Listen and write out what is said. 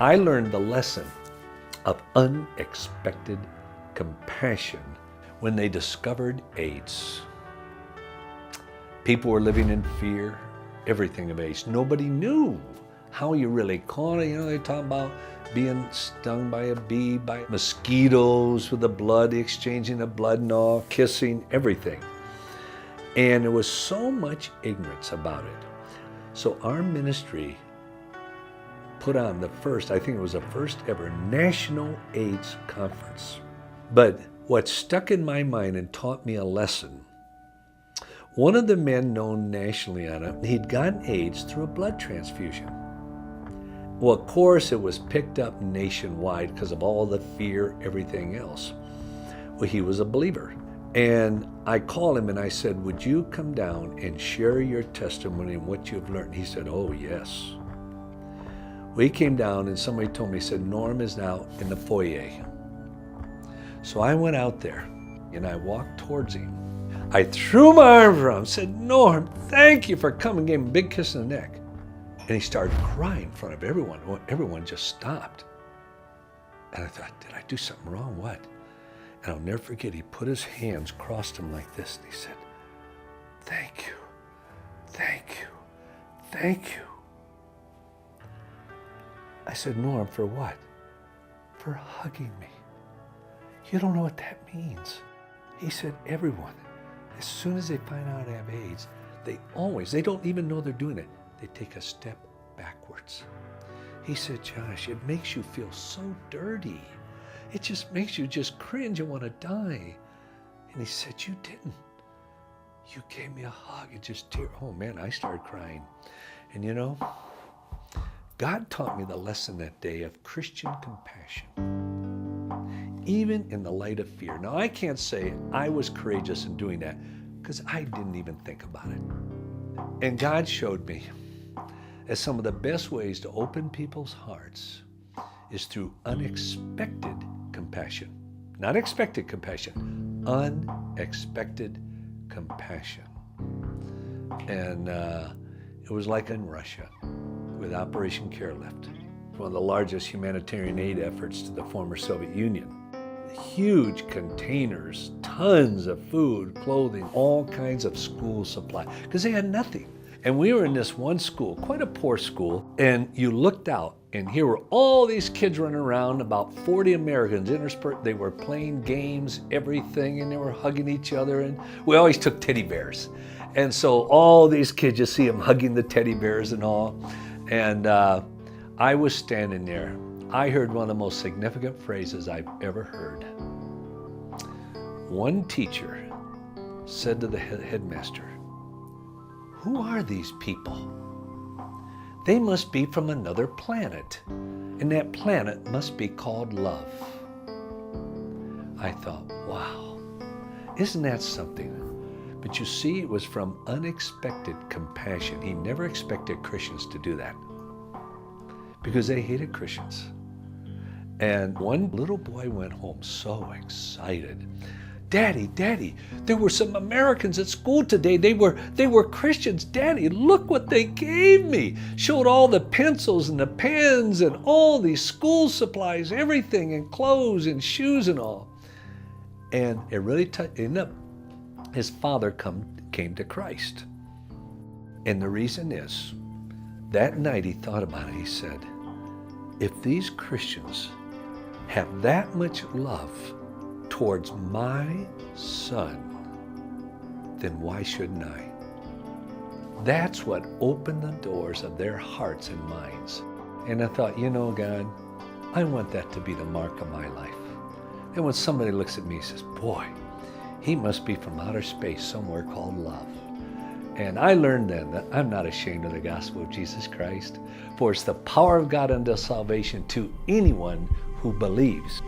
I learned the lesson of unexpected compassion when they discovered AIDS. People were living in fear, everything of AIDS. Nobody knew how you really caught it. You know, they talk about being stung by a bee, by mosquitoes, with the blood, the exchanging of blood and all, kissing, everything. And there was so much ignorance about it. So our ministry put on the first, I think it was the first ever National AIDS Conference. But what stuck in my mind and taught me a lesson, one of the men known nationally on it, he'd gotten AIDS through a blood transfusion. Well, of course, it was picked up nationwide because of all the fear, everything else. Well, he was a believer. And I called him and I said, would you come down and share your testimony and what you've learned? He said, oh, yes. Well, he came down and somebody told me, he said, Norm is now in the foyer. So I went out there and I walked towards him. I threw my arms around him, said, Norm, thank you for coming, gave him a big kiss on the neck. And he started crying in front of everyone. Well, everyone just stopped. And I thought, did I do something wrong? What? And I'll never forget, he put his hands, crossed them like this, and he said, thank you, thank you, thank you. I said, Norm, for what? For hugging me. You don't know what that means. He said, everyone, as soon as they find out I have AIDS, they don't even know they're doing it. They take a step backwards. He said, Josh, it makes you feel so dirty. It just makes you just cringe and want to die. And he said, you didn't. You gave me a hug and just tear. Oh man, I started crying. And you know, God taught me the lesson that day of Christian compassion, even in the light of fear. Now, I can't say I was courageous in doing that because I didn't even think about it. And God showed me that some of the best ways to open people's hearts is through unexpected compassion. Not expected compassion, unexpected compassion. And it was like in Russia with Operation Carelift, one of the largest humanitarian aid efforts to the former Soviet Union. Huge containers, tons of food, clothing, all kinds of school supply, because they had nothing. And we were in this one school, quite a poor school, and you looked out, and here were all these kids running around, about 40 Americans interspersed. They were playing games, everything, and they were hugging each other, and we always took teddy bears. And so all these kids, you see them hugging the teddy bears and all. And I was standing there. I heard one of the most significant phrases I've ever heard. One teacher said to the headmaster, who are these people? They must be from another planet, and that planet must be called love. I thought, wow, isn't that something? But you see, it was from unexpected compassion. He never expected Christians to do that because they hated Christians. And one little boy went home so excited. Daddy, Daddy, there were some Americans at school today. They were Christians. Daddy, look what they gave me. Showed all the pencils and the pens and all these school supplies, everything, and clothes and shoes and all. And it really ended up, his father came to Christ. And the reason is, that night he thought about it. He said, if these Christians have that much love towards my son, then why shouldn't I? That's what opened the doors of their hearts and minds. And I thought, you know, God, I want that to be the mark of my life. And when somebody looks at me and says, boy, he must be from outer space somewhere called love. And I learned then that I'm not ashamed of the gospel of Jesus Christ, for it's the power of God unto salvation to anyone who believes.